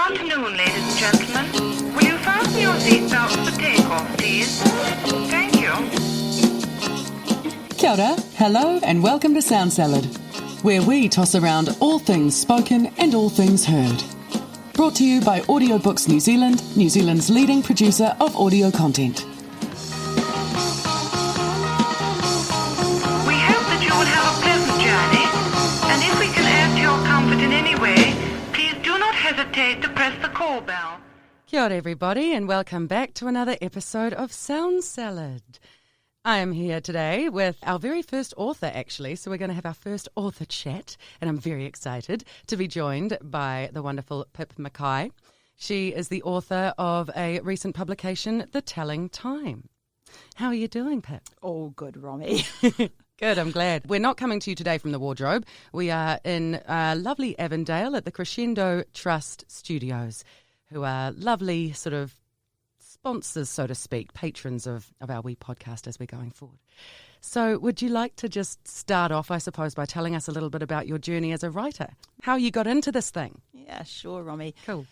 afternoon, ladies and gentlemen. Will you fasten your seatbelts for takeoff, please? Thank you. Kia ora, hello, and welcome to Sound Salad, where we toss around all things spoken and all things heard. Brought to you by Audiobooks New Zealand, New Zealand's leading producer of audio content. We hope that you will have a pleasant journey, and if we can add to your comfort in any way, please do not hesitate to press the call bell. Kia ora everybody, and welcome back to another episode of Sound Salad. I am here today with our very first author, actually, so we're going to have our first author chat, and I'm very excited to be joined by the wonderful Pip McKay. She is the author of a recent publication, The Telling Time. How are you doing, Pip? All good, Romy. Good, I'm glad. We're not coming to you today from the wardrobe. We are in lovely Avondale at the Crescendo Trust Studios, who are lovely sort of sponsors, so to speak, patrons of our wee podcast as we're going forward. So would you like to just start off, I suppose, by telling us a little bit about your journey as a writer, how you got into this thing? Yeah, sure, Romy. Cool.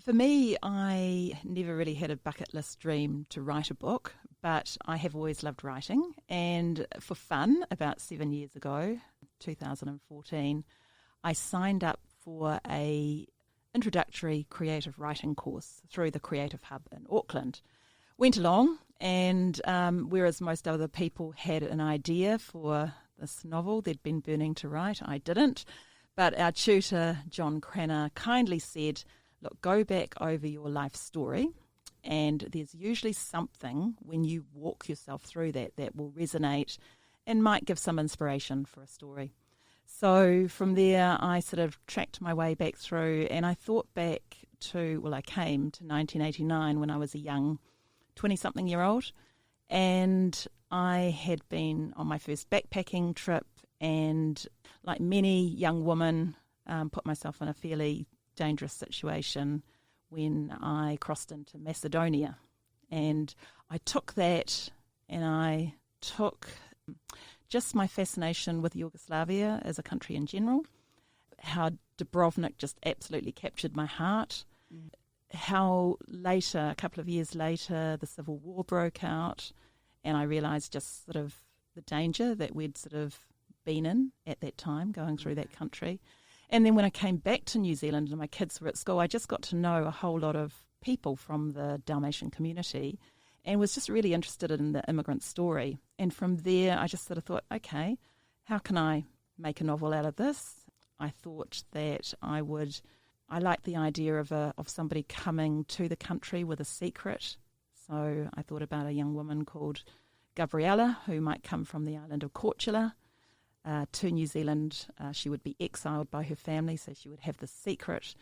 For me, I never really had a bucket list dream to write a book, but I have always loved writing. And for fun, about 7 years ago, 2014, I signed up for a introductory creative writing course through the Creative Hub in Auckland. Went along, and whereas most other people had an idea for this novel they'd been burning to write, I didn't. But our tutor, John Cranner, kindly said, look, go back over your life story, and there's usually something when you walk yourself through that will resonate and might give some inspiration for a story. So from there, I sort of tracked my way back through, and I thought back to, I came to 1989 when I was a young 20-something-year-old, and I had been on my first backpacking trip, and like many young women, put myself in a fairly dangerous situation when I crossed into Macedonia. And I took that, and I took just my fascination with Yugoslavia as a country in general, how Dubrovnik just absolutely captured my heart, how later, a couple of years later, the Civil War broke out, and I realised just sort of the danger that we'd sort of been in at that time, going through that country. And then when I came back to New Zealand and my kids were at school, I just got to know a whole lot of people from the Dalmatian community and was just really interested in the immigrant story. And from there, I just sort of thought, okay, how can I make a novel out of this? I thought that I liked the idea of somebody coming to the country with a secret. So I thought about a young woman called Gabriella, who might come from the island of Korčula to New Zealand. She would be exiled by her family, so she would have the secret,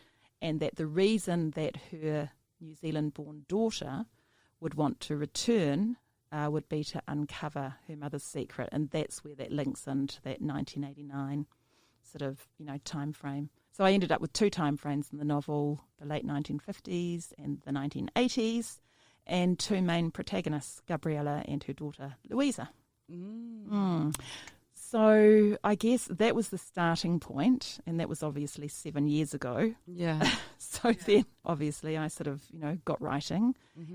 and that the reason that her New Zealand-born daughter would want to return would be to uncover her mother's secret, and that's where that links into that 1989 sort of, time frame. So I ended up with two time frames in the novel, the late 1950s and the 1980s, and two main protagonists, Gabriella and her daughter, Louisa. So I guess that was the starting point, and that was obviously 7 years ago. Yeah. So then, obviously, I sort of, got writing,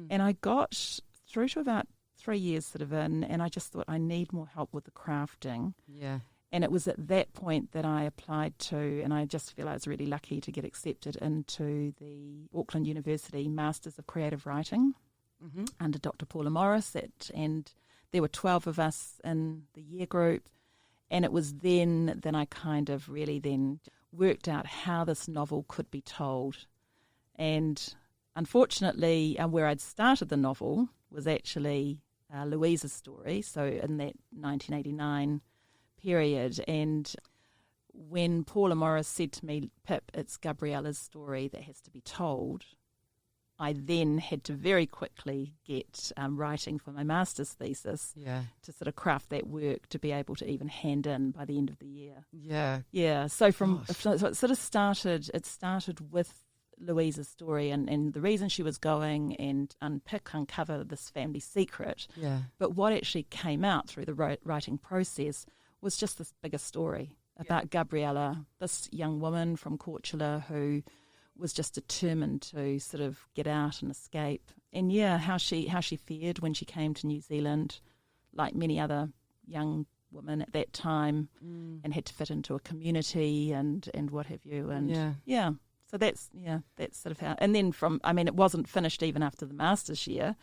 and I got through to about 3 years sort of in, and I just thought I need more help with the crafting. Yeah. And it was at that point that I applied to, and I just feel I was really lucky to get accepted into the Auckland University Masters of Creative Writing under Dr. Paula Morris, and there were 12 of us in the year group. And it was then I kind of really then worked out how this novel could be told. And unfortunately, where I'd started the novel was actually Louisa's story, so in that 1989 period. And when Paula Morris said to me, Pip, it's Gabriella's story that has to be told, I then had to very quickly get writing for my master's thesis to sort of craft that work to be able to even hand in by the end of the year. Yeah. Yeah. So so it sort of started with Louisa's story and the reason she was going and uncover this family secret. Yeah. But what actually came out through the writing process was just this bigger story about Gabriella, this young woman from Korčula who was just determined to sort of get out and escape. And yeah, how she fared when she came to New Zealand, like many other young women at that time, and had to fit into a community and what have you. And so that's sort of how. And then it wasn't finished even after the master's year.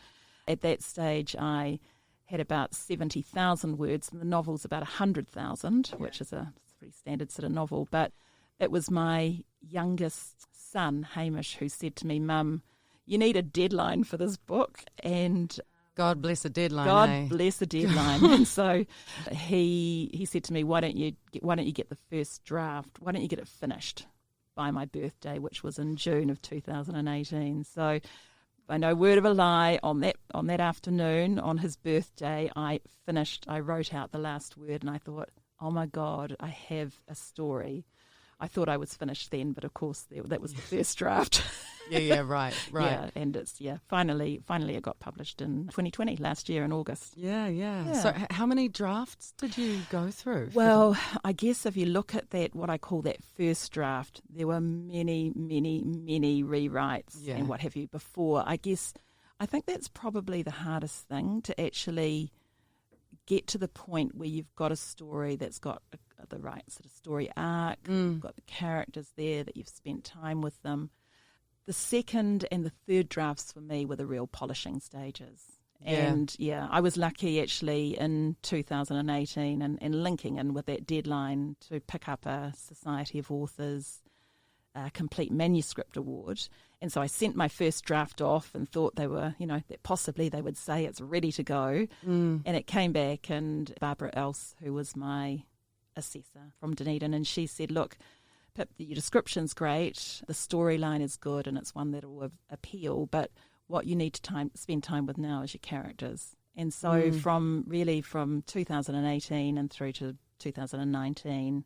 At that stage, I had about 70,000 words, and the novel's about 100,000, which is a pretty standard sort of novel. But it was my youngest son, Hamish, who said to me, "Mum, you need a deadline for this book." And God bless a deadline. God bless a deadline. And so he said to me, "Why don't you get the first draft? Why don't you get it finished by my birthday, which was in June of 2018?" So by no word of a lie, on that afternoon, on his birthday, I wrote out the last word, and I thought, oh my God, I have a story. I thought I was finished then, but of course that was the first draft. Right. Yeah, and it's finally it got published in 2020, last year in August. Yeah. So how many drafts did you go through? Well, I guess if you look at that, what I call that first draft, there were many, many, many rewrites and what have you before. I think that's probably the hardest thing, to actually get to the point where you've got a story that's got the right sort of story arc, you've got the characters there, that you've spent time with them. The second and the third drafts for me were the real polishing stages. And I was lucky actually in 2018 and linking in with that deadline to pick up a Society of Authors Complete Manuscript Award. And so I sent my first draft off and thought they were, that possibly they would say it's ready to go. And it came back, and Barbara Else, who was my assessor from Dunedin, and she said, "Look, Pip, your description's great, the storyline is good, and it's one that will appeal, but what you need to spend time with now is your characters." And so from 2018 and through to 2019,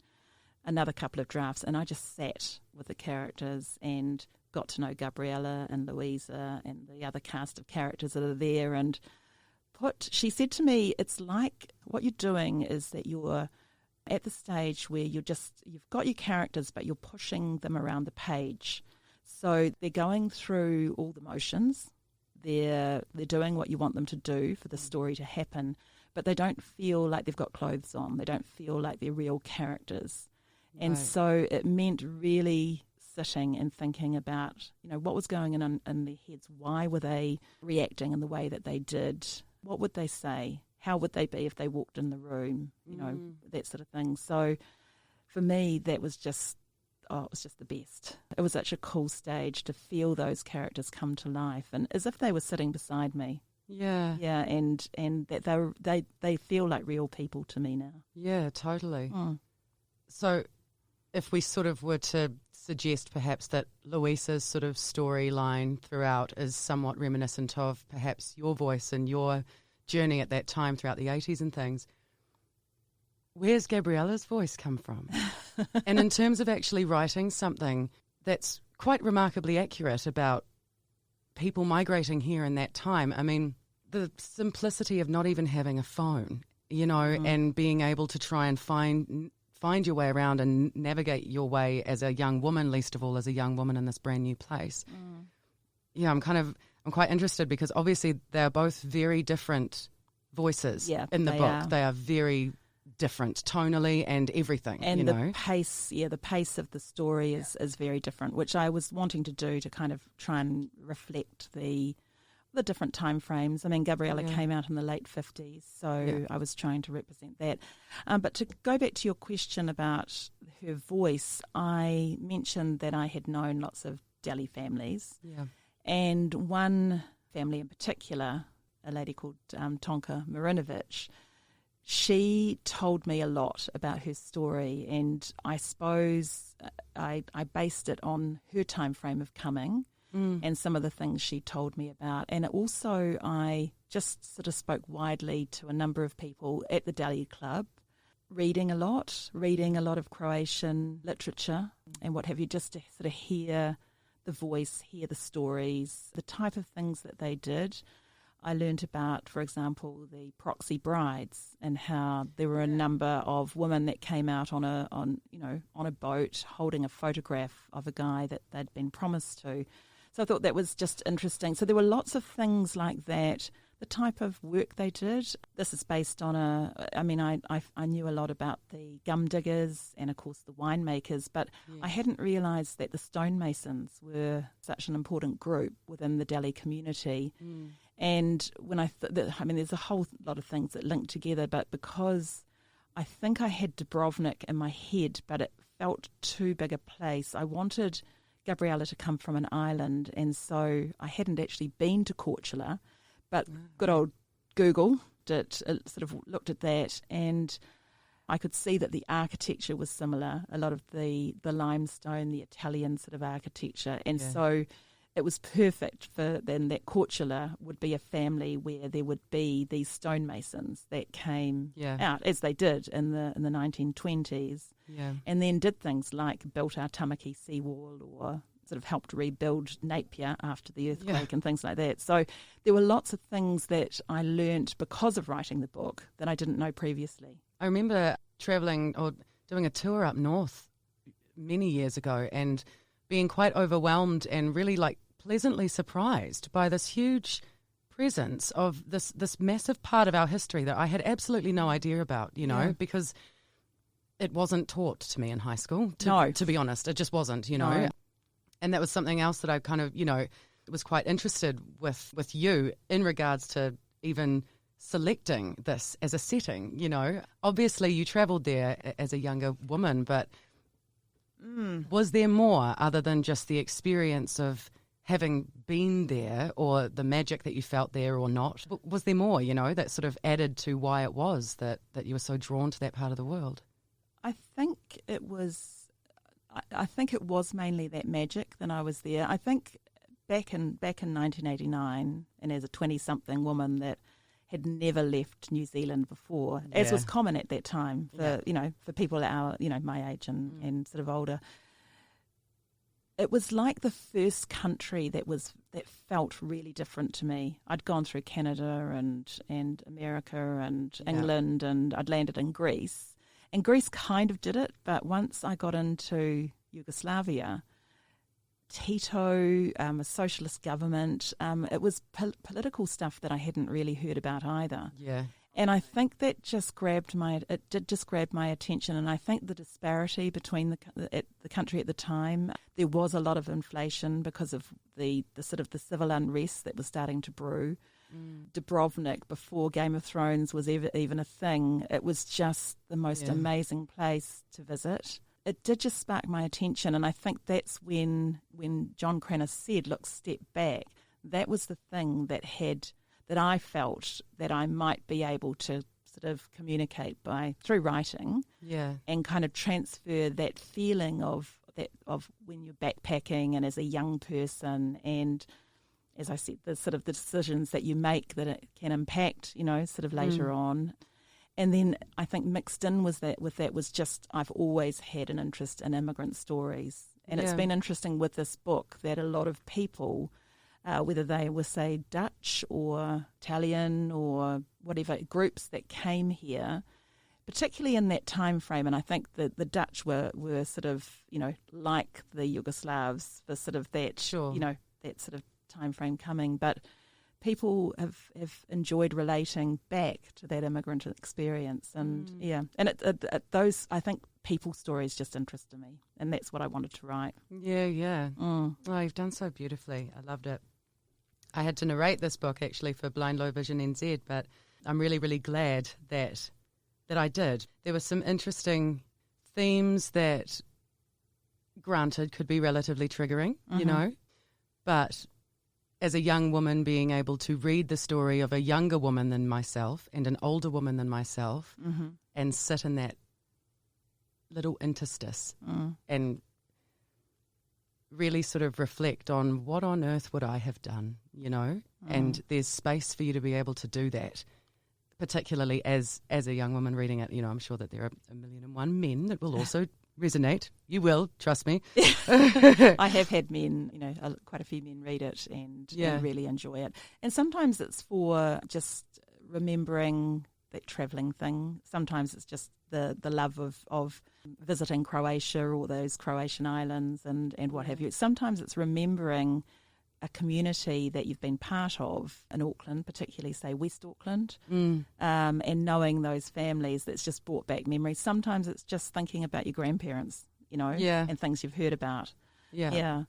another couple of drafts, and I just sat with the characters and got to know Gabriella and Louisa and the other cast of characters that are there. And she said to me, it's like what you're doing is that you're at the stage where you've got your characters, but you're pushing them around the page. So they're going through all the motions. They're doing what you want them to do for the story to happen, but they don't feel like they've got clothes on. They don't feel like they're real characters. And so it meant really sitting and thinking about, what was going on in their heads. Why were they reacting in the way that they did? What would they say? How would they be if they walked in the room? That sort of thing. So for me, that was just, it was just the best. It was such a cool stage to feel those characters come to life, and as if they were sitting beside me. Yeah, and that they feel like real people to me now. Yeah, totally. So if we sort of were to suggest perhaps that Louisa's sort of storyline throughout is somewhat reminiscent of perhaps your voice and your journey at that time throughout the 80s and things, where's Gabriella's voice come from? And in terms of actually writing something that's quite remarkably accurate about people migrating here in that time, I mean, the simplicity of not even having a phone, and being able to try and find your way around and navigate your way as a young woman, least of all as a young woman in this brand new place. Yeah, I'm quite interested because obviously they're both very different voices in the book. They are very different tonally and everything. And the pace of the story is very different, which I was wanting to do to kind of try and reflect the different time frames. I mean, Gabriella came out in the late 50s, so I was trying to represent that. But to go back to your question about her voice, I mentioned that I had known lots of Delhi families. Yeah. And one family in particular, a lady called Tonka Marinovich, she told me a lot about her story, and I suppose I based it on her time frame of coming and some of the things she told me about. And also I just sort of spoke widely to a number of people at the Delhi Club, reading a lot of Croatian literature and what have you, just to sort of hear the voice, hear the stories, the type of things that they did. I learnt about, for example, the proxy brides and how there were a number of women that came out on a boat holding a photograph of a guy that they'd been promised to. So I thought that was just interesting. So there were lots of things like that. The type of work they did. This is based on I knew a lot about the gum diggers and, of course, the winemakers, but I hadn't realised that the stonemasons were such an important group within the Delhi community. And when there's a whole lot of things that link together, but because I think I had Dubrovnik in my head, but it felt too big a place, I wanted Gabriella to come from an island, and so I hadn't actually been to Korčula. But good old Google sort of looked at that, and I could see that the architecture was similar, a lot of the limestone, the Italian sort of architecture. And so it was perfect for then that Korčula would be a family where there would be these stonemasons that came out, as they did in the 1920s, and then did things like built our Tamaki seawall or sort of helped rebuild Napier after the earthquake and things like that. So there were lots of things that I learnt because of writing the book that I didn't know previously. I remember travelling or doing a tour up north many years ago and being quite overwhelmed and really pleasantly surprised by this huge presence of this massive part of our history that I had absolutely no idea about, because it wasn't taught to me in high school, to be honest. It just wasn't, No. And that was something else that I kind of, was quite interested with you in regards to even selecting this as a setting, Obviously you travelled there as a younger woman, but was there more other than just the experience of having been there or the magic that you felt there or not? Was there more, that sort of added to why it was that you were so drawn to that part of the world? I think it was mainly that magic that I was there. I think back in 1989, and as a 20-something woman that had never left New Zealand before, as was common at that time for people our my age and sort of older. It was like the first country that felt really different to me. I'd gone through Canada and America and England, and I'd landed in Greece. And Greece kind of did it, but once I got into Yugoslavia, Tito, a socialist government, it was political stuff that I hadn't really heard about either. Yeah. And I think that just grabbed my attention. And I think the disparity between the country at the time, there was a lot of inflation because of the sort of the civil unrest that was starting to brew. Dubrovnik, before Game of Thrones was even a thing, it was just the most amazing place to visit. It did just spark my attention, and I think that's when John Cranach said, look, step back. That was the thing that I felt that I might be able to sort of communicate through writing, and kind of transfer that feeling of when you're backpacking and as a young person, and as I said, the sort of the decisions that you make that it can impact, sort of later on. And then I think mixed in with that was just I've always had an interest in immigrant stories, and it's been interesting with this book that a lot of people, whether they were, say, Dutch or Italian or whatever, groups that came here, particularly in that time frame, and I think that the Dutch were sort of, like the Yugoslavs, for sort of that, that sort of time frame coming, but people have enjoyed relating back to that immigrant experience, and those, I think, people stories just interested me, and that's what I wanted to write. Oh, you've done so beautifully. I loved it. I had to narrate this book actually for Blind Low Vision NZ, but I'm really, really glad that I did. There were some interesting themes that, granted, could be relatively triggering, but as a young woman being able to read the story of a younger woman than myself and an older woman than myself and sit in that little interstice and really sort of reflect on what on earth would I have done, and there's space for you to be able to do that, particularly as a young woman reading it. I'm sure that there are 1,000,001 men that will also resonate. You will, trust me. I have had men, quite a few men read it and really enjoy it. And sometimes it's for just remembering that travelling thing. Sometimes it's just the love of visiting Croatia or those Croatian islands and what have you. Sometimes it's remembering a community that you've been part of in Auckland, particularly, say, West Auckland, and knowing those families. That's just brought back memories. Sometimes it's just thinking about your grandparents, and things you've heard about. Yeah.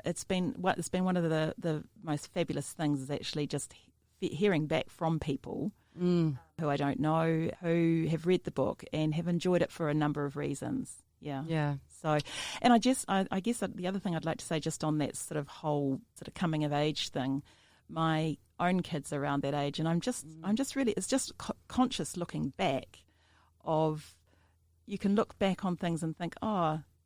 It's been one of the most fabulous things is actually just hearing back from people who I don't know, who have read the book and have enjoyed it for a number of reasons. Yeah. So, and I guess the other thing I'd like to say just on that sort of whole sort of coming of age thing, my own kids are around that age, and I'm just really, it's just conscious looking back of, you can look back on things and think,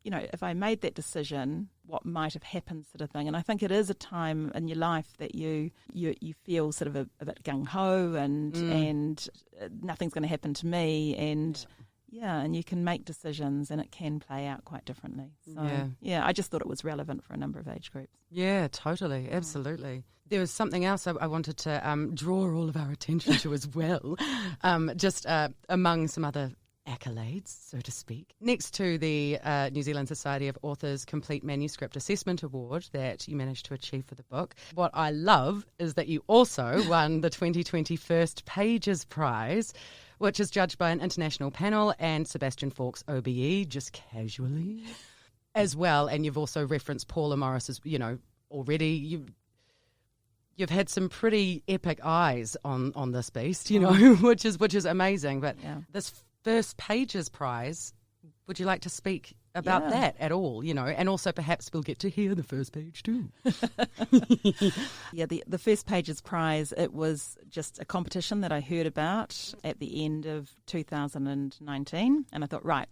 if I made that decision, what might have happened, sort of thing. And I think it is a time in your life that you feel sort of a bit gung-ho and nothing's going to happen to me, and and you can make decisions and it can play out quite differently. So, I just thought it was relevant for a number of age groups. Yeah, totally, absolutely. There was something else I wanted to draw all of our attention to as well, just among some other accolades, so to speak. Next to the New Zealand Society of Authors Complete Manuscript Assessment Award that you managed to achieve for the book, what I love is that you also won the 2020 First Pages Prize, which is judged by an international panel and Sebastian Faulk's OBE, just casually, as well. And you've also referenced Paula Morris's, already. You've had some pretty epic eyes on this beast, which is amazing. But this First Pages Prize, would you like to speak about that at all, and also perhaps we'll get to hear the first page too. The First Pages Prize, it was just a competition that I heard about at the end of 2019, and I thought, right,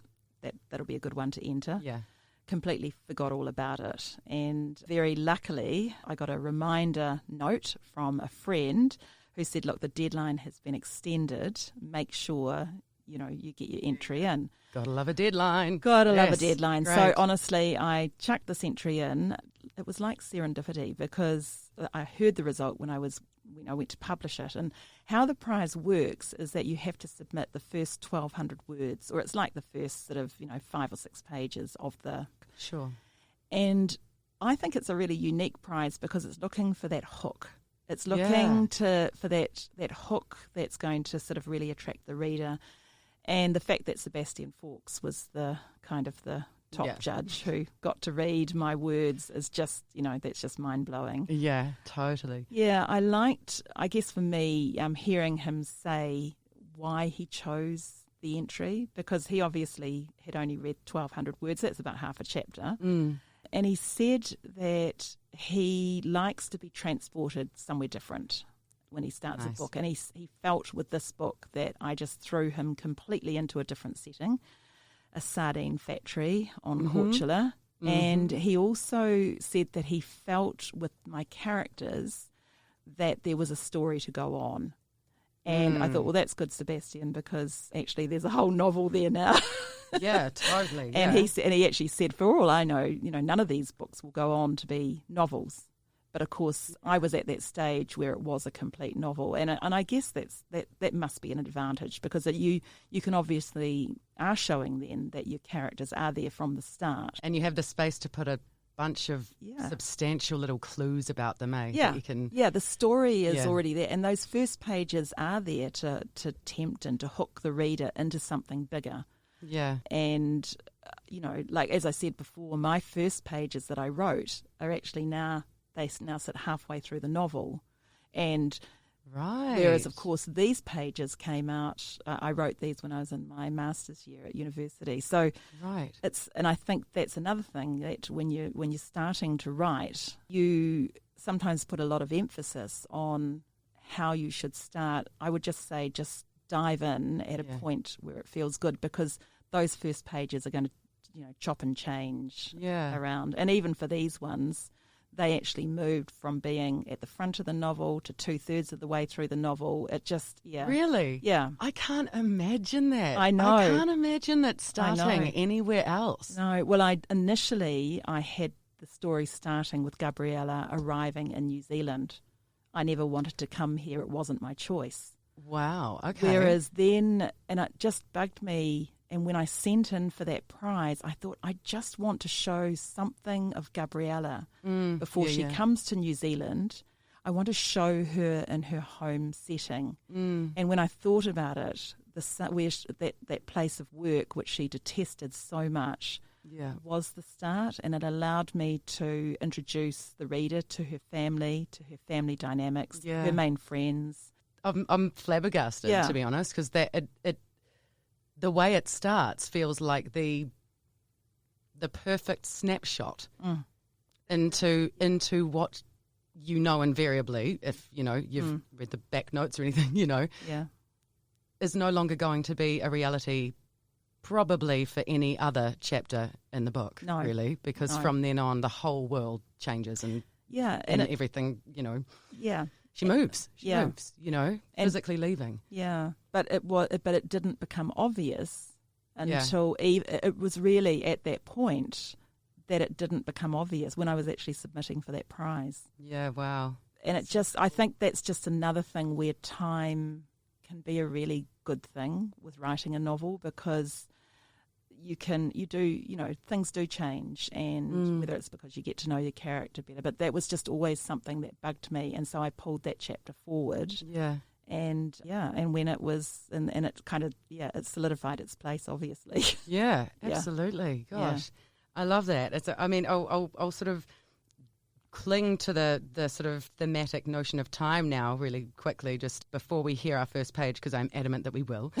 that'll be a good one to enter. Yeah. Completely forgot all about it, and very luckily I got a reminder note from a friend who said, look, the deadline has been extended, make sure you get your entry in. Gotta love a deadline. Love a deadline. Great. So honestly, I chucked this entry in. It was like serendipity because I heard the result when I went to publish it. And how the prize works is that you have to submit the first 1,200 words, or it's like the first sort of 5 or 6 pages of the. Sure. And I think it's a really unique prize because it's looking for that hook. It's looking for that hook that's going to sort of really attract the reader. And the fact that Sebastian Faulks was the top judge who got to read my words is just, that's just mind-blowing. Yeah, totally. Yeah, I guess for me, hearing him say why he chose the entry, because he obviously had only read 1,200 words, that's about half a chapter. And he said that he likes to be transported somewhere different when he starts a book. And he felt with this book that I just threw him completely into a different setting, a sardine factory on Korchula. And he also said that he felt with my characters that there was a story to go on. And I thought, well, that's good, Sebastian, because actually there's a whole novel there now. Yeah, totally. And he actually said, for all I know, none of these books will go on to be novels. But of course, I was at that stage where it was a complete novel, and I guess that must be an advantage because you can obviously are showing then that your characters are there from the start, and you have the space to put a bunch of substantial little clues about them. The story is already there, and those first pages are there to tempt and to hook the reader into something bigger. Yeah, and like as I said before, my first pages that I wrote are actually they now sit halfway through the novel. And whereas, of course, these pages came out, I wrote these when I was in my master's year at university. So and I think that's another thing that when you're starting to write, you sometimes put a lot of emphasis on how you should start. I would just say just dive in at a point where it feels good, because those first pages are going to chop and change around. And even for these ones, they actually moved from being at the front of the novel to 2/3 of the way through the novel. It just, Really? Yeah. I can't imagine that. I know. I can't imagine that starting anywhere else. No, well, initially I had the story starting with Gabriella arriving in New Zealand. I never wanted to come here. It wasn't my choice. Wow, okay. Whereas then, and it just bugged me, and when I sent in for that prize, I thought, I just want to show something of Gabriella before she comes to New Zealand. I want to show her in her home setting. And when I thought about it, that place of work, which she detested so much, was the start, and it allowed me to introduce the reader to her family dynamics, her main friends. I'm flabbergasted, to be honest, because the way it starts feels like the perfect snapshot into what invariably, if you've read the back notes or anything, is no longer going to be a reality probably for any other chapter in the book, really, because from then on the whole world changes and everything, She moves. She moves, physically leaving. Yeah, but it didn't become obvious until it was really at that point that it didn't become obvious when I was actually submitting for that prize. Yeah, wow. And I think that's just another thing where time can be a really good thing with writing a novel, because things do change, and whether it's because you get to know your character better, but that was just always something that bugged me, and so I pulled that chapter forward. Yeah. And when it was, and it kind of, it solidified its place, obviously. Yeah, absolutely. Gosh, I love that. I'll sort of cling to the sort of thematic notion of time now really quickly, just before we hear our first page, because I'm adamant that we will.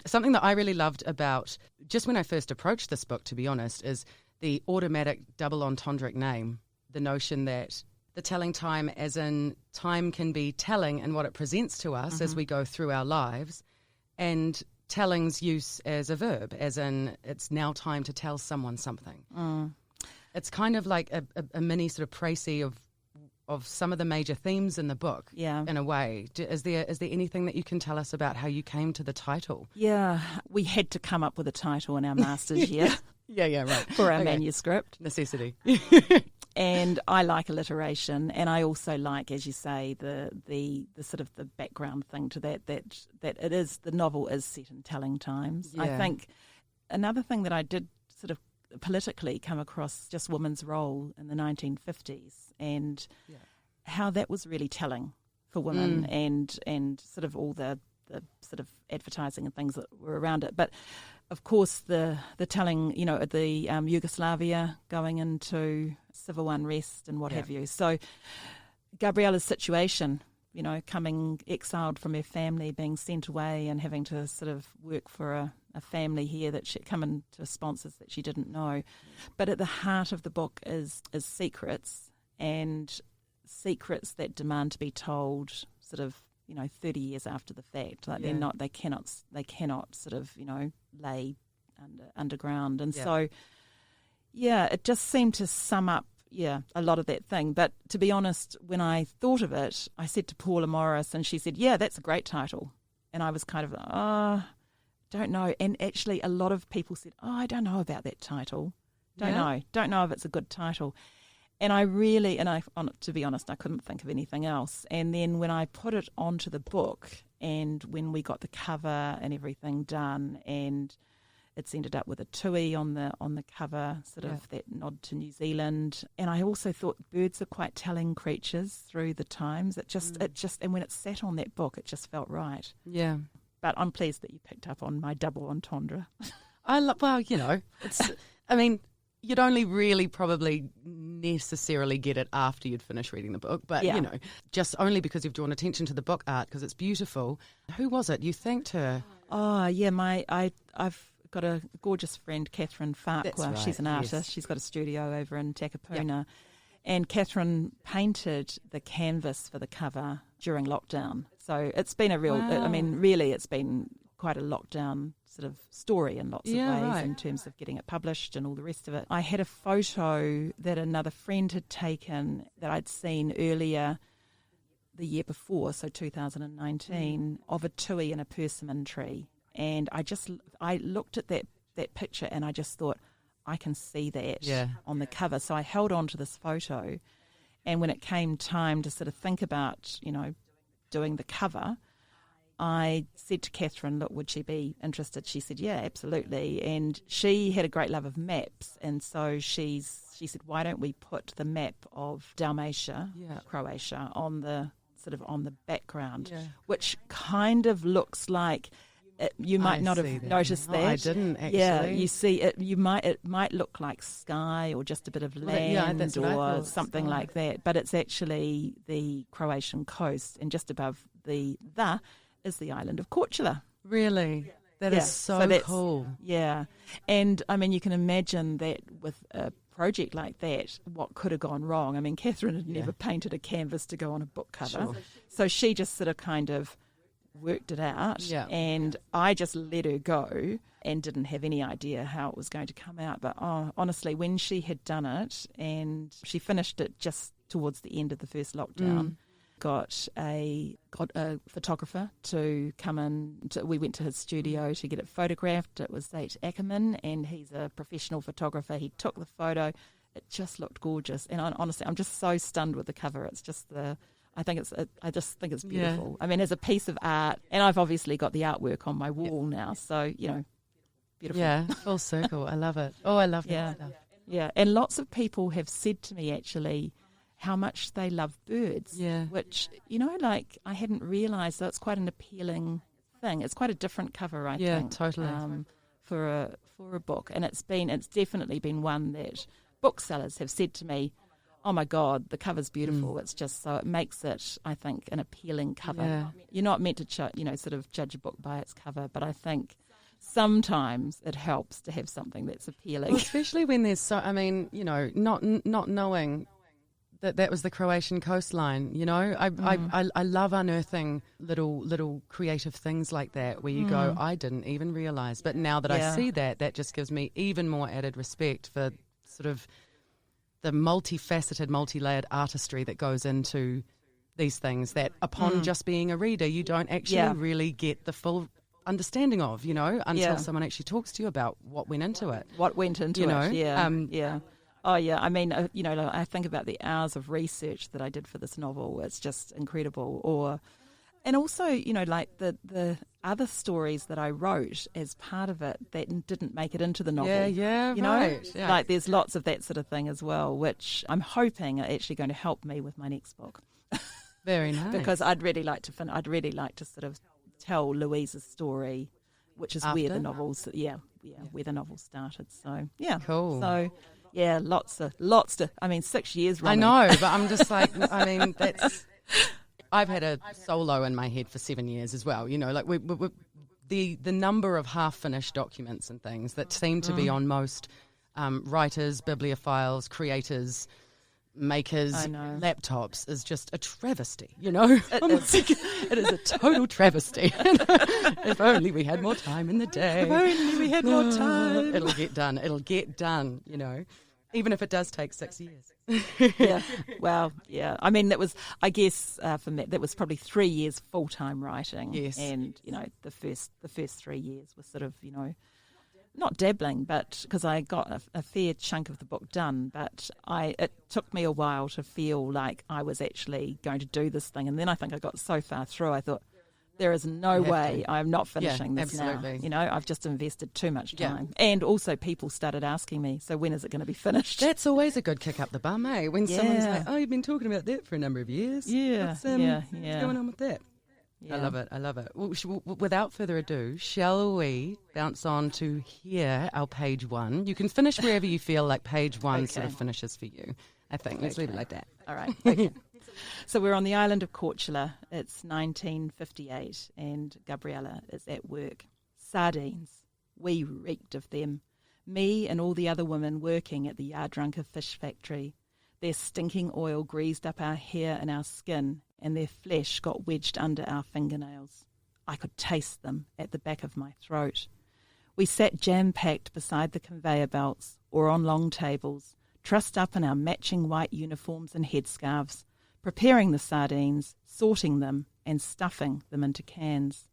Something that I really loved about, just when I first approached this book, to be honest, is the automatic double entendre name, the notion that the telling time, as in time can be telling in what it presents to us as we go through our lives, and telling's use as a verb, as in it's now time to tell someone something. It's kind of like a mini sort of précis of some of the major themes in the book, in a way. Is there anything that you can tell us about how you came to the title? Yeah, we had to come up with a title in our master's year. Right. For our manuscript. Necessity. And I like alliteration, and I also like, as you say, the sort of the background thing to that it is, the novel is set in telling times. Yeah. I think another thing that I did sort of politically come across, just women's role in the 1950s, and how that was really telling for women, and sort of all the sort of advertising and things that were around it. But of course the telling, the Yugoslavia going into civil unrest and what have you. So Gabriella's situation, coming exiled from her family, being sent away and having to sort of work for a family here that she come into sponsors that she didn't know. But at the heart of the book is secrets, and secrets that demand to be told sort of 30 years after the fact. Like they cannot sort of lay underground. And so it just seemed to sum up a lot of that thing. But to be honest, when I thought of it, I said to Paula Morris, and she said, that's a great title. And I was kind of don't know. And actually a lot of people said, I don't know about that title. Don't know if it's a good title. And to be honest, I couldn't think of anything else. And then when I put it onto the book, and when we got the cover and everything done, and it's ended up with a tui on the cover, sort of that nod to New Zealand. And I also thought birds are quite telling creatures through the times. It just, and when it sat on that book, it just felt right. Yeah. But I'm pleased that you picked up on my double entendre. You'd only really probably necessarily get it after you'd finished reading the book, but just only because you've drawn attention to the book art, because it's beautiful. Who was it? You thanked her? Oh yeah, I've got a gorgeous friend, Catherine Farquhar. Right, she's an artist. Yes. She's got a studio over in Takapuna, and Catherine painted the canvas for the cover during lockdown. So it's been a real. Wow. Really, it's been quite a lockdown sort of story in lots of ways right. in terms of getting it published and all the rest of it. I had a photo that another friend had taken that I'd seen earlier the year before, so 2019, of a tui and a persimmon tree. And I looked at that picture and I just thought, I can see that on the cover. So I held on to this photo, and when it came time to sort of think about, doing the cover, I said to Catherine, look, would she be interested? She said, yeah, absolutely. And she had a great love of maps, and so she said, why don't we put the map of Dalmatia, Croatia, on the background, which kind of looks like you might not have noticed that. I didn't actually. Yeah, you see it. It might look like sky or just a bit of land or something like that, but it's actually the Croatian coast, and just above the is the island of Korčula. Really? That is so cool. Yeah. And, I mean, you can imagine that with a project like that, what could have gone wrong. I mean, Catherine had never painted a canvas to go on a book cover. Sure. So she just sort of kind of worked it out. Yeah. And I just let her go and didn't have any idea how it was going to come out. But, honestly, when she had done it, and she finished it just towards the end of the first lockdown, got a photographer to come in. We went to his studio to get it photographed. It was Zate Ackerman, and he's a professional photographer. He took the photo. It just looked gorgeous. And honestly, I'm just so stunned with the cover. It's just I just think it's beautiful. I mean, as a piece of art, and I've obviously got the artwork on my wall now, so, beautiful. Yeah, full circle. I love it. Oh, I love that stuff. Yeah, and lots of people have said to me, actually, how much they love birds, which, I hadn't realised that it's quite an appealing thing. It's quite a different cover, I think. Yeah, totally. For a book. And it's definitely been one that booksellers have said to me, oh my God, the cover's beautiful. It's just so, it makes it, I think, an appealing cover. Yeah. You're not meant to sort of judge a book by its cover, but I think sometimes it helps to have something that's appealing. Well, especially when there's not knowing that was the Croatian coastline, I love unearthing little creative things like that where you go, I didn't even realise. But now that I see that just gives me even more added respect for sort of the multifaceted, multi-layered artistry that goes into these things that upon just being a reader, you don't actually really get the full understanding of, until someone actually talks to you about what went into it. What went into it, yeah. Oh, yeah. I mean, I think about the hours of research that I did for this novel. It's just incredible. And also, like the other stories that I wrote as part of it that didn't make it into the novel. Right. Yeah. Like there's lots of that sort of thing as well, which I'm hoping are actually going to help me with my next book. Very nice. Because I'd really like to sort of tell Louise's story, which is where the novels, where the novel started. So, yeah. Cool. So, yeah, lots to, 6 years running. I know, but I'm just like, I've had a solo in my head for 7 years as well. Like the number of half-finished documents and things that seem to be on most writers, bibliophiles, creators, makers, laptops is just a travesty, It is a total travesty. If only we had more time in the day. If only we had more time. It'll get done, even if it does take 6 years. Yeah. Well, yeah. I mean, that was, I guess, for me, that was probably 3 years full-time writing. Yes. And, the first 3 years was sort of, not dabbling, but because I got a fair chunk of the book done, but it took me a while to feel like I was actually going to do this thing. And then I think I got so far through, I thought, there is no way I'm not finishing this absolutely. now. I've just invested too much time. Yeah. And also people started asking me, so when is it going to be finished? That's always a good kick up the bum, eh? When someone's like, oh, you've been talking about that for a number of years. Yeah. What's going on with that? Yeah. I love it. Well, without further ado, shall we bounce on to here, our page one? You can finish wherever you feel like page one sort of finishes for you, I think. Let's leave it like that. All right. Okay. So we're on the island of Korčula. It's 1958 and Gabriella is at work. Sardines. We reeked of them. Me and all the other women working at the Yardrunker fish factory. Their stinking oil greased up our hair and our skin, and their flesh got wedged under our fingernails. I could taste them at the back of my throat. We sat jam-packed beside the conveyor belts or on long tables, trussed up in our matching white uniforms and headscarves, preparing the sardines, sorting them and stuffing them into cans.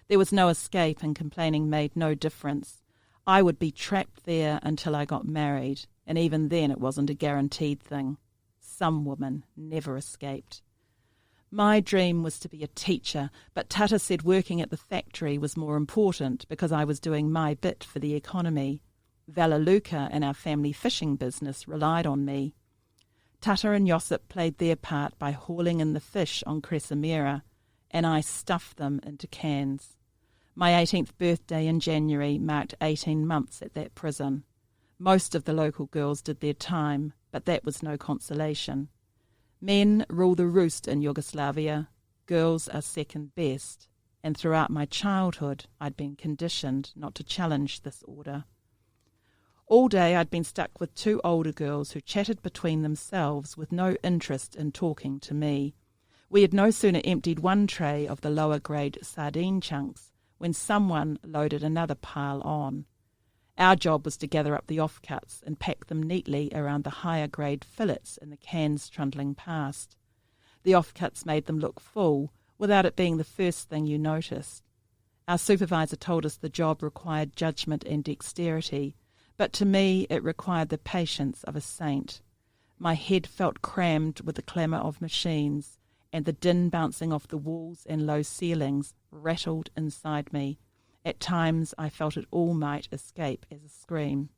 There was no escape, and complaining made no difference. I would be trapped there until I got married, and even then it wasn't a guaranteed thing. Some women never escaped. My dream was to be a teacher, but Tata said working at the factory was more important because I was doing my bit for the economy. Valaluka and our family fishing business relied on me. Tata and Josip played their part by hauling in the fish on Cresamera, and I stuffed them into cans. My 18th birthday in January marked 18 months at that prison. Most of the local girls did their time, but that was no consolation. Men rule the roost in Yugoslavia. Girls are second best. And throughout my childhood, I'd been conditioned not to challenge this order. All day I'd been stuck with two older girls who chatted between themselves with no interest in talking to me. We had no sooner emptied one tray of the lower-grade sardine chunks when someone loaded another pile on. Our job was to gather up the offcuts and pack them neatly around the higher-grade fillets in the cans trundling past. The offcuts made them look full, without it being the first thing you noticed. Our supervisor told us the job required judgment and dexterity, but to me it required the patience of a saint. My head felt crammed with the clamour of machines, and the din bouncing off the walls and low ceilings rattled inside me. At times I felt it all might escape as a scream.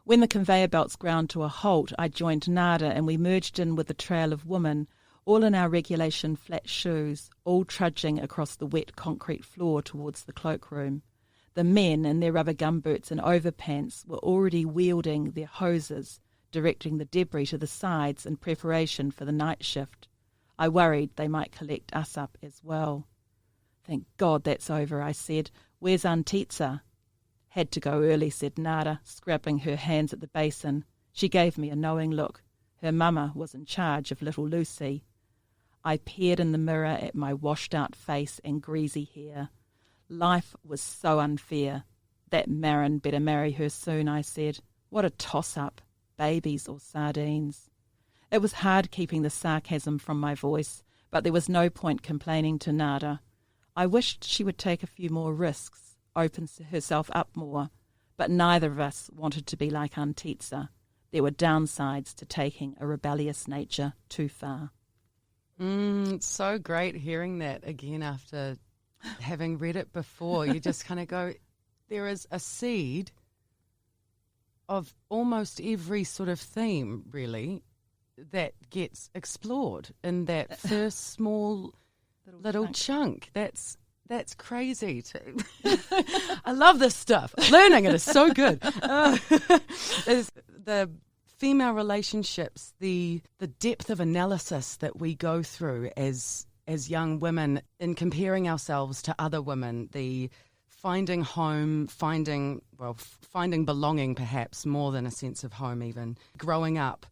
When the conveyor belts ground to a halt, I joined Nada and we merged in with the trail of women, all in our regulation flat shoes, all trudging across the wet concrete floor towards the cloakroom. The men, in their rubber gumboots and overpants, were already wielding their hoses, directing the debris to the sides in preparation for the night shift. I worried they might collect us up as well. "Thank God that's over," I said. "Where's Antitsa?" "Had to go early," said Nada, scrubbing her hands at the basin. She gave me a knowing look. Her mama was in charge of little Lucy. I peered in the mirror at my washed-out face and greasy hair. Life was so unfair. That Marin better marry her soon, I said. What a toss-up, babies or sardines. It was hard keeping the sarcasm from my voice, but there was no point complaining to Nada. I wished she would take a few more risks, open herself up more, but neither of us wanted to be like Antitsa. There were downsides to taking a rebellious nature too far. It's so great hearing that again after having read it before. You just kind of go, there is a seed of almost every sort of theme, really, that gets explored in that first small little chunk. That's crazy. I love this stuff. Learning it is so good. The female relationships, the depth of analysis that we go through as young women in comparing ourselves to other women, the finding home, finding belonging perhaps more than a sense of home even, growing up,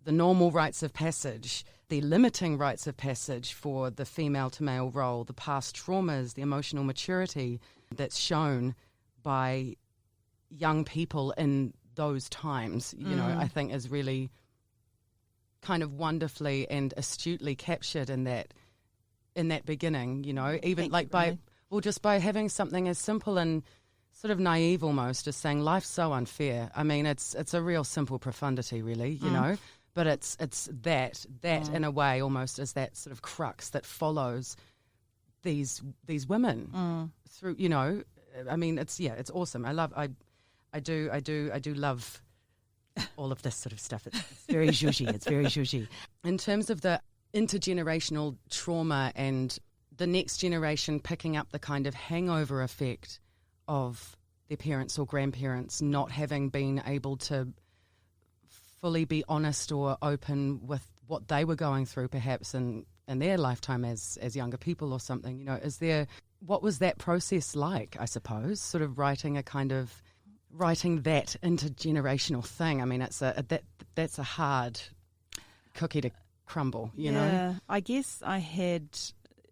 the normal rites of passage, the limiting rites of passage for the female to male role, the past traumas, the emotional maturity that's shown by young people in those times, you know, I think is really kind of wonderfully and astutely captured in that beginning, you know, even just by having something as simple and sort of naive almost as saying life's so unfair. I mean, it's a real simple profundity, really, you know, but it's that in a way almost as that sort of crux that follows these women through, you know. I mean, it's awesome. I do love all of this sort of stuff. It's very zhuzhy. It's very zhuzhy. In terms of the intergenerational trauma and the next generation picking up the kind of hangover effect of their parents or grandparents not having been able to fully be honest or open with what they were going through perhaps in their lifetime as younger people or something, you know, what was that process like, I suppose, sort of writing that intergenerational thing? I mean, that's a hard cookie to crumble, you know? I guess I had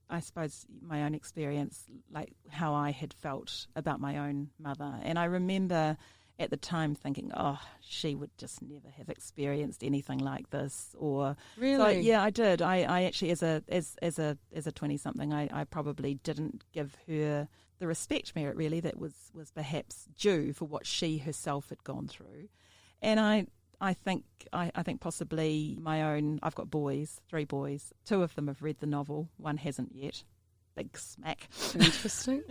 I suppose, my own experience, like how I had felt about my own mother. And I remember at the time thinking, oh, she would just never have experienced anything like this. Or Really? So, yeah, I did. I actually, as a 20-something, I probably didn't give her the respect merit really that was perhaps due for what she herself had gone through. And I think possibly my own. I've got boys, 3 boys. 2 of them have read the novel. 1 hasn't yet. Big smack. Interesting.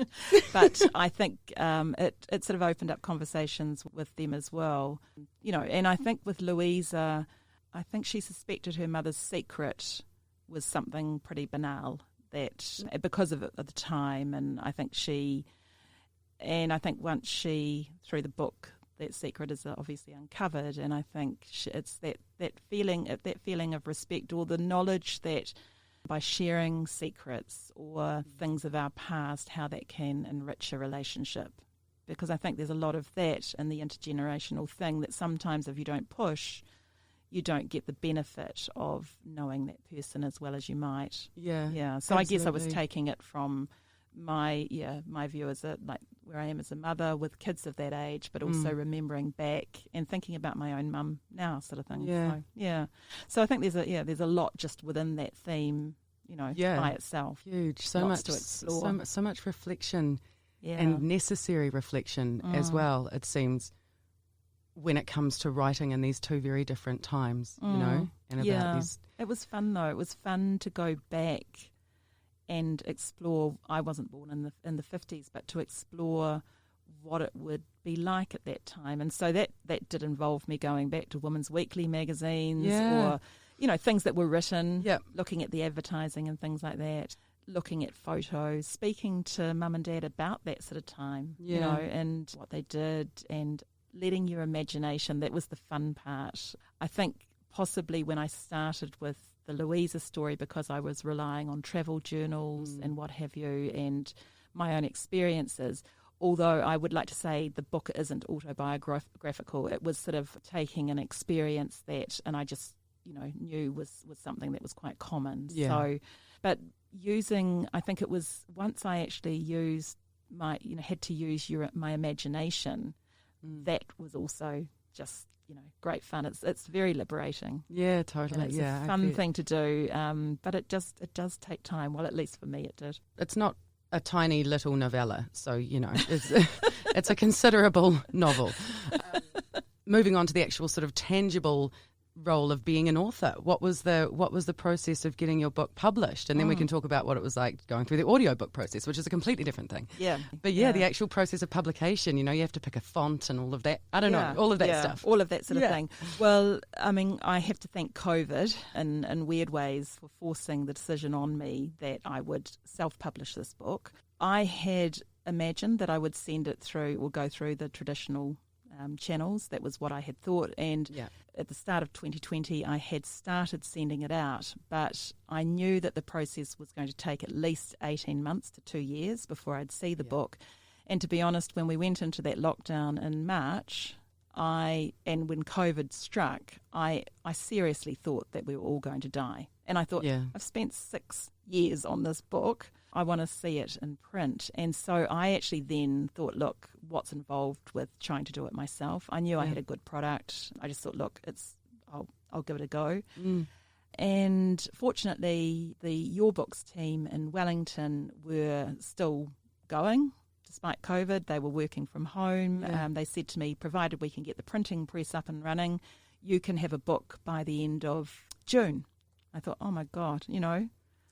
But I think it sort of opened up conversations with them as well. And I think with Louisa, I think she suspected her mother's secret was something pretty banal, that because of the time, and I think once she, through the book, that secret is obviously uncovered, and I think it's that feeling of respect, or the knowledge that by sharing secrets or things of our past, how that can enrich a relationship. Because I think there's a lot of that in the intergenerational thing, that sometimes if you don't push, you don't get the benefit of knowing that person as well as you might. Yeah. Yeah. So absolutely. I guess I was taking it from my view as where I am as a mother with kids of that age, but also remembering back and thinking about my own mum now, sort of thing. Yeah. So I think there's a lot just within that theme, by itself. Huge. So Lots much to explore. So much reflection Yeah. and necessary reflection as well, it seems, when it comes to writing in these 2 very different times, and about these. It was fun though. It was fun to go back and explore. I wasn't born in the 50s, but to explore what it would be like at that time. And so that did involve me going back to Women's Weekly magazines, or things that were written, looking at the advertising and things like that, looking at photos, speaking to mum and dad about that sort of time, and what they did, and letting your imagination. That was the fun part. I think possibly when I started with the Louisa story, because I was relying on travel journals and what have you, and my own experiences, although I would like to say the book isn't autobiographical, it was sort of taking an experience that, and I just, knew was something that was quite common. Yeah. So, but I think it was once I actually used had to use my imagination, that was also just, great fun. It's very liberating. Yeah, totally. And it's a fun thing to do, but it does take time. Well, at least for me it did. It's not a tiny little novella, so, it's a considerable novel. Moving on to the actual sort of tangible role of being an author, what was the process of getting your book published? And then we can talk about what it was like going through the audiobook process, which is a completely different thing. Yeah. But the actual process of publication, you have to pick a font and all of that. I don't know, all of that stuff. All of that sort of thing. Well, I mean, I have to thank COVID in weird ways for forcing the decision on me that I would self-publish this book. I had imagined that I would send it through or go through the traditional channels. That was what I had thought, and at the start of 2020 I had started sending it out, but I knew that the process was going to take at least 18 months to 2 years before I'd see the book. And to be honest, when we went into that lockdown in March, and when COVID struck, I seriously thought that we were all going to die. And I thought, I've spent 6 years on this book, I want to see it in print. And so I actually then thought, look, what's involved with trying to do it myself? I knew I had a good product. I just thought, look, I'll give it a go. And fortunately, the Your Books team in Wellington were still going. Despite COVID, they were working from home. They said to me, provided we can get the printing press up and running, you can have a book by the end of June. I thought, oh my God,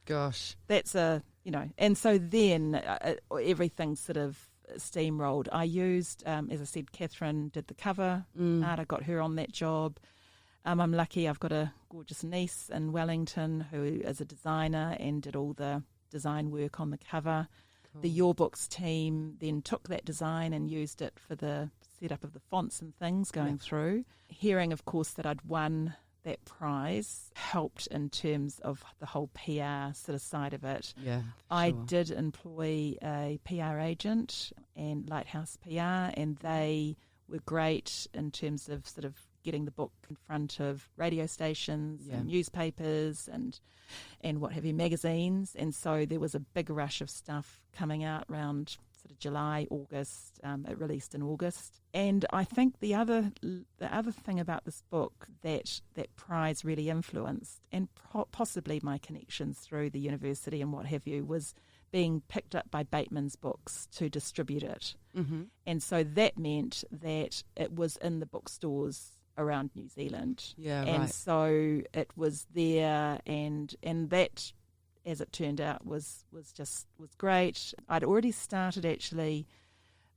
Gosh. That's and so then everything sort of steamrolled. I used, as I said, Catherine did the cover art. I got her on that job. I'm lucky I've got a gorgeous niece in Wellington who is a designer and did all the design work on the cover. Cool. The Your Books team then took that design and used it for the setup of the fonts and things going through. Hearing, of course, that I'd won that prize helped in terms of the whole PR sort of side of it. Yeah, I did employ a PR agent and Lighthouse PR, and they were great in terms of sort of getting the book in front of radio stations and newspapers and what have you, magazines. And so there was a big rush of stuff coming out around sort of July, August. It released in August. And I think the other thing about this book that prize really influenced, and possibly my connections through the university and what have you, was being picked up by Bateman's Books to distribute it. Mm-hmm. And so that meant that it was in the bookstores around New Zealand. Yeah, and right. so it was there, and that, as it turned out, was great. I'd already started actually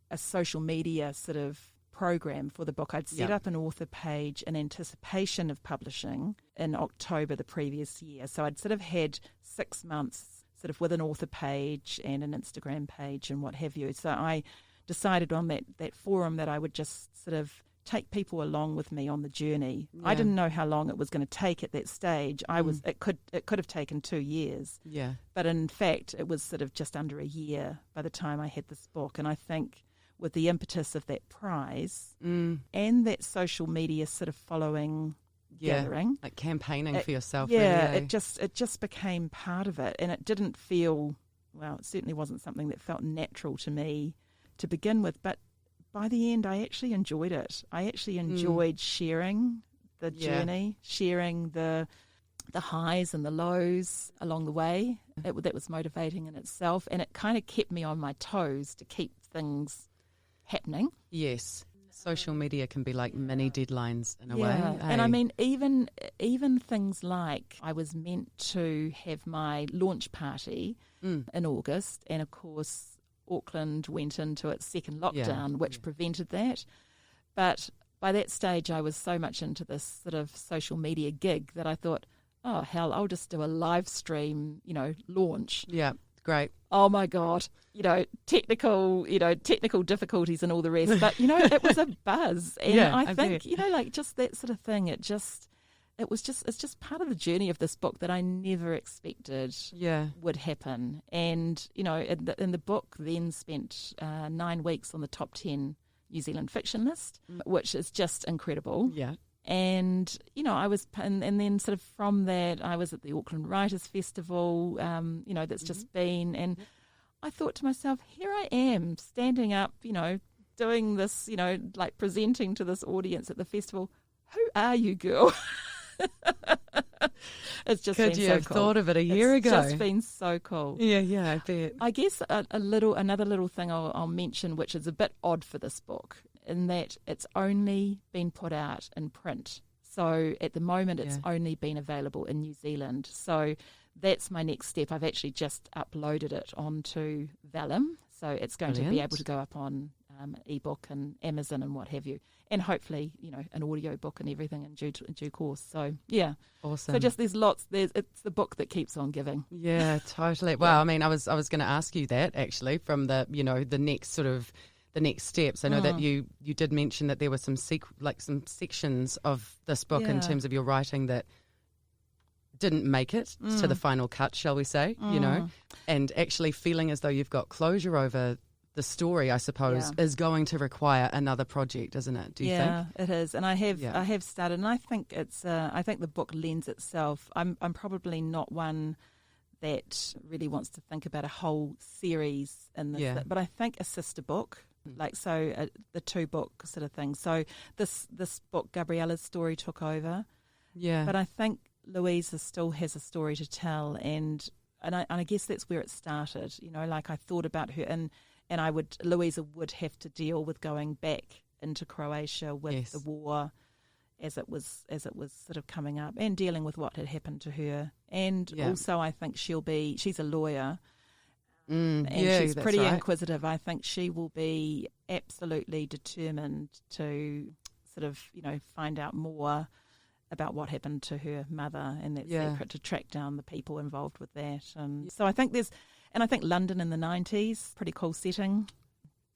a social media sort of program for the book. I'd set up an author page in anticipation of publishing in October the previous year. So I'd sort of had 6 months sort of with an author page and an Instagram page and what have you. So I decided on that forum that I would just sort of take people along with me on the journey. Yeah. I didn't know how long it was going to take at that stage. It could have taken 2 years. Yeah. But in fact, it was sort of just under a year by the time I had this book. And I think with the impetus of that prize and that social media sort of following gathering, like campaigning for yourself. Yeah, really, it just became part of it, and it didn't feel, well, it certainly wasn't something that felt natural to me to begin with. But by the end, I actually enjoyed it. I actually enjoyed sharing the journey, sharing the highs and the lows along the way. That was motivating in itself, and it kind of kept me on my toes to keep things happening. Yes. Social media can be like mini deadlines in a way. And I mean, even things like I was meant to have my launch party in August, and of course Auckland went into its second lockdown, which prevented that. But by that stage, I was so much into this sort of social media gig that I thought, oh hell, I'll just do a live stream, launch. Yeah, great. Oh my God, technical difficulties and all the rest. But, it was a buzz. And I think, like just that sort of thing, it's just part of the journey of this book that I never expected would happen. And, in the book then spent 9 weeks on the top 10 New Zealand fiction list, which is just incredible. Yeah. And, I was, and then sort of from that, I was at the Auckland Writers' Festival, that's just been, and I thought to myself, here I am standing up, doing this, like presenting to this audience at the festival. Who are you, girl? It's just Could been you so have cool. thought of it a year ago? It's just been so cool. Yeah, I bet. I guess another little thing I'll mention, which is a bit odd for this book, in that it's only been put out in print. So at the moment, it's only been available in New Zealand. So that's my next step. I've actually just uploaded it onto Vellum. So it's going to be able to go up on ebook and Amazon and what have you. And hopefully, an audio book and everything in due course. So, yeah. Awesome. So just it's the book that keeps on giving. Yeah, totally. Well, I mean, I was going to ask you that actually from the next sort of the next steps. I know that you did mention that there were some sections of this book in terms of your writing that didn't make it to the final cut, shall we say, and actually feeling as though you've got closure over the story, I suppose, is going to require another project, isn't it? Do you think? Yeah, it is. And I have started, and I think I think the book lends itself. I'm probably not one that really wants to think about a whole series in this, but I think a sister book. The 2-book sort of thing. So this book, Gabriella's story, took over. Yeah. But I think Louisa still has a story to tell, and I guess that's where it started. Like I thought about her, and Louisa would have to deal with going back into Croatia with the war as it was sort of coming up, and dealing with what had happened to her. And also I think she's a lawyer. And she's pretty inquisitive. I think she will be absolutely determined to sort of, find out more about what happened to her mother and that secret, to track down the people involved with that. And so I think I think London in the 90s, pretty cool setting.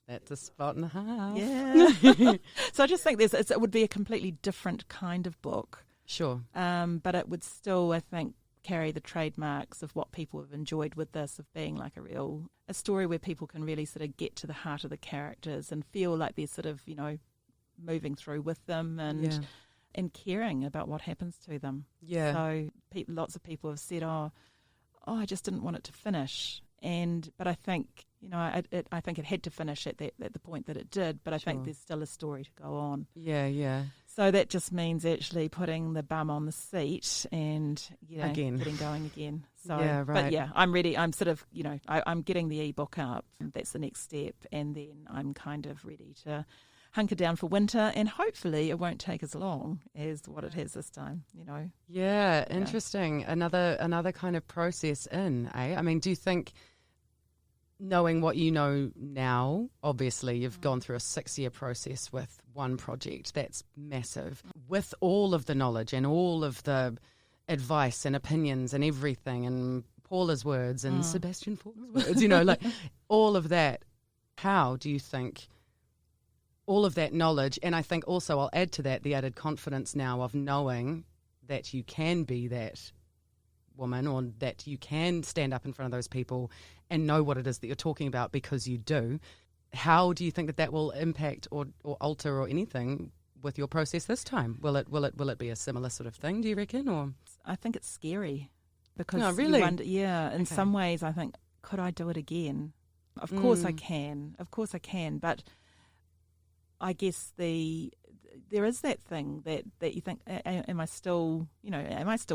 That's a spot and a half. Yeah. So I just think it would be a completely different kind of book. Sure. But it would still, I think, carry the trademarks of what people have enjoyed with this, of being like a story where people can really sort of get to the heart of the characters and feel like they're sort of, moving through with them. And and caring about what happens to them. Yeah. So lots of people have said, oh, I just didn't want it to finish. But I think, I think it had to finish at the point that it did, but I think there's still a story to go on. Yeah. So that just means actually putting the bum on the seat and, Again. getting going again. So, Yeah, right. But yeah, I'm ready. I'm sort of, I'm getting the ebook up. That's the next step. And then I'm kind of ready to hunker down for winter, and hopefully it won't take as long as what it has this time, Yeah, interesting. Another kind of process in, eh? I mean, do you think, knowing what you know now, obviously you've gone through a 6-year process with one project, that's massive, with all of the knowledge and all of the advice and opinions and everything, and Paula's words and Sebastian Faugh's words, like all of that, how do you think all of that knowledge, and I think also I'll add to that the added confidence now of knowing that you can be that woman, or that you can stand up in front of those people and know what it is that you're talking about because you do. How do you think that will impact or alter or anything with your process this time? Will it be a similar sort of thing, do you reckon? Or I think it's scary because no, really? you wonder, in some ways I think, could I do it again? Of course I can, but I guess there is that thing that you think, am I still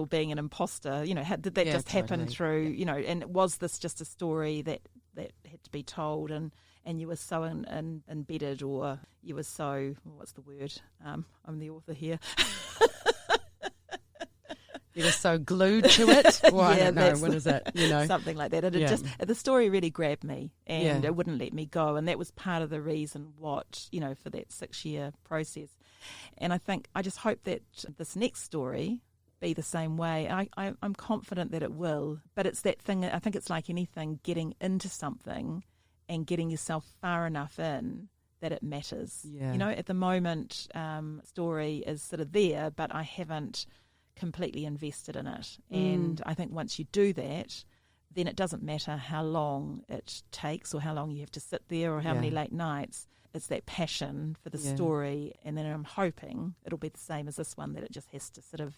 being an imposter? Did that just happen through, and was this just a story that had to be told, and you were so embedded, or you were so, what's the word? I'm the author here. You were so glued to it? Well, I don't know, what is it? Something like that. The story really grabbed me, and it wouldn't let me go. And that was part of the reason for that 6-year process. And I just hope that this next story be the same way. I'm confident that it will. But it's that thing, I think it's like anything, getting into something and getting yourself far enough in that it matters. Yeah. At the moment, story is sort of there, but I haven't completely invested in it. And I think once you do that, then it doesn't matter how long it takes or how long you have to sit there or how many late nights. It's that passion for the story, and then I'm hoping it'll be the same as this one, that it just has to sort of,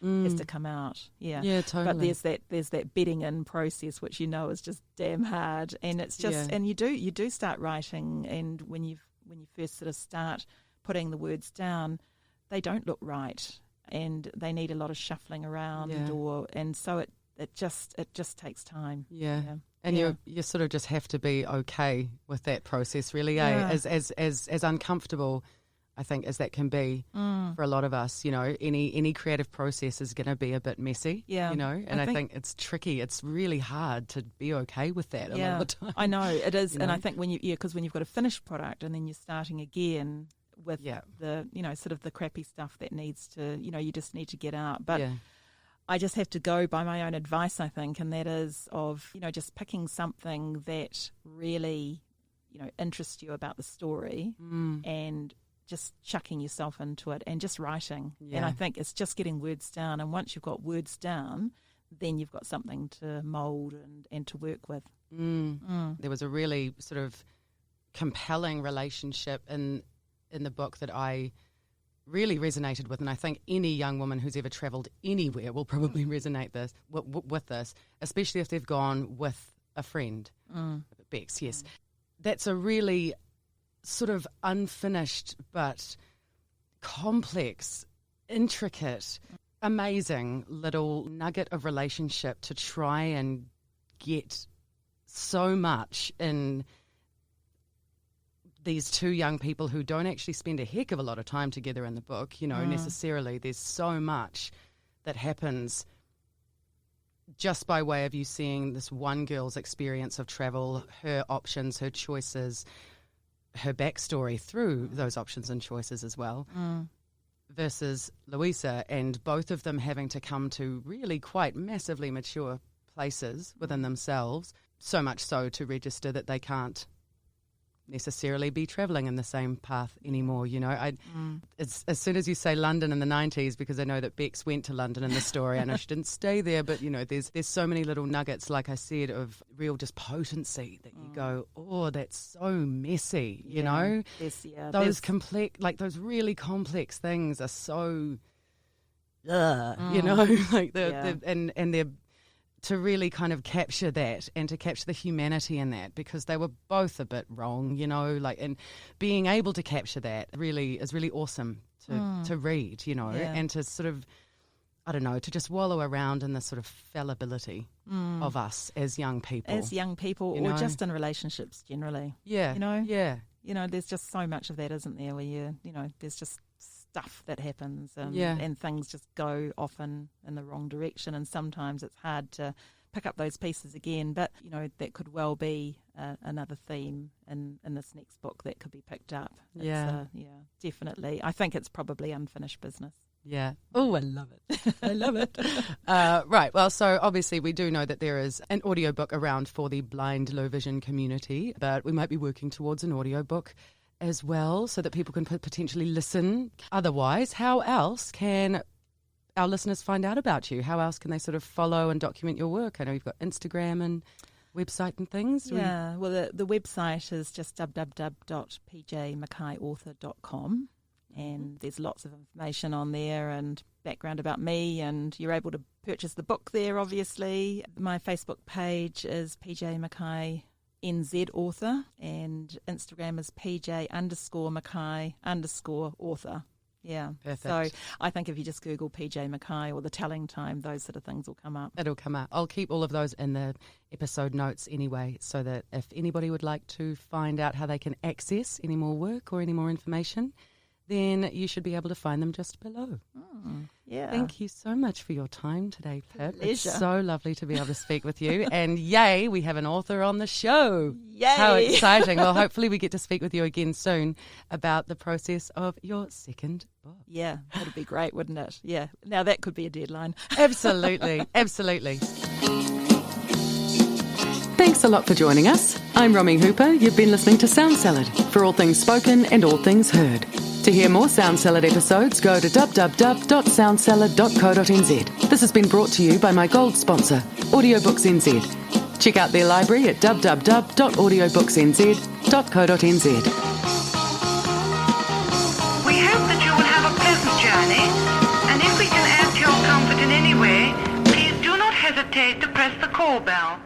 has to come out. Yeah, totally. But there's that bedding in process, which is just damn hard, and it's just and you do start writing, and when you first sort of start putting the words down, they don't look right, and they need a lot of shuffling around, and so it just takes time. Yeah. And you sort of just have to be okay with that process, really, as uncomfortable, I think, as that can be for a lot of us. Any creative process is going to be a bit messy. And I think it's tricky. It's really hard to be okay with that a lot of the time. I know it is, and I think because when you've got a finished product and then you're starting again with the sort of the crappy stuff that needs to you just need to get out, but. I just have to go by my own advice, I think, and that is of, just picking something that really, interests you about the story and just chucking yourself into it and just writing. Yeah. And I think it's just getting words down. And once you've got words down, then you've got something to mould and to work with. There was a really sort of compelling relationship in the book that I really resonated with, and I think any young woman who's ever travelled anywhere will probably resonate with this, especially if they've gone with a friend. Bex, yes. That's a really sort of unfinished but complex, intricate, amazing little nugget of relationship to try and get so much in these two young people who don't actually spend a heck of a lot of time together in the book, necessarily. There's so much that happens just by way of you seeing this one girl's experience of travel, her options, her choices, her backstory through those options and choices as well, versus Louisa, and both of them having to come to really quite massively mature places within themselves, so much so to register that they can't necessarily be travelling in the same path anymore. You know, it's, as soon as you say London in the 90s, because I know that Bex went to London in the story. I know she didn't stay there, but, you know, there's so many little nuggets, like I said, of real just potency that you go, oh, that's so messy, you know? Those complex, like those really complex things are so, you know, like and they're, to really kind of capture that and to capture the humanity in that, because they were both a bit wrong, you know, like, and being able to capture that really is really awesome to read, you know, and to sort of, I don't know, to just wallow around in the sort of fallibility of us as young people. As young people, or know? just in relationships generally. Yeah. You know? Yeah. You know, there's just so much of that, isn't there, where you know, there's just stuff that happens and things just go often in the wrong direction, and sometimes it's hard to pick up those pieces again. But, you know, that could well be another theme in this next book that could be picked up. It's, definitely. I think it's probably unfinished business. Yeah. Oh, I love it. I love it. Right. Well, so obviously we do know that there is an audiobook around for the blind, low vision community, but we might be working towards an audiobook as well, so that people can potentially listen. Otherwise, how else can our listeners find out about you? How else can they sort of follow and document your work? I know you've got Instagram and website and things. Yeah, well, the website is just www.pjmackayauthor.com, and there's lots of information on there and background about me, and you're able to purchase the book there, obviously. My Facebook page is PJ Mackay NZ author, and Instagram is PJ_Mackay_author. Yeah. Perfect. So I think if you just Google PJ Mackay or The Telling Time, those sort of things will come up. It'll come up. I'll keep all of those in the episode notes anyway, so that if anybody would like to find out how they can access any more work or any more information, then you should be able to find them just below. Yeah. Thank you so much for your time today, Pip. Pleasure. It's so lovely to be able to speak with you. And yay, we have an author on the show. Yay. How exciting. Well, hopefully we get to speak with you again soon about the process of your second book. Yeah, that'd be great, wouldn't it? Yeah. Now that could be a deadline. Absolutely. Absolutely. Thanks a lot for joining us. I'm Romy Hooper. You've been listening to Sound Salad, for all things spoken and all things heard. To hear more Sound Salad episodes, go to www.soundsalad.co.nz. This has been brought to you by my gold sponsor, Audiobooks NZ. Check out their library at www.audiobooksnz.co.nz. We hope that you will have a pleasant journey, and if we can add to your comfort in any way, please do not hesitate to press the call bell.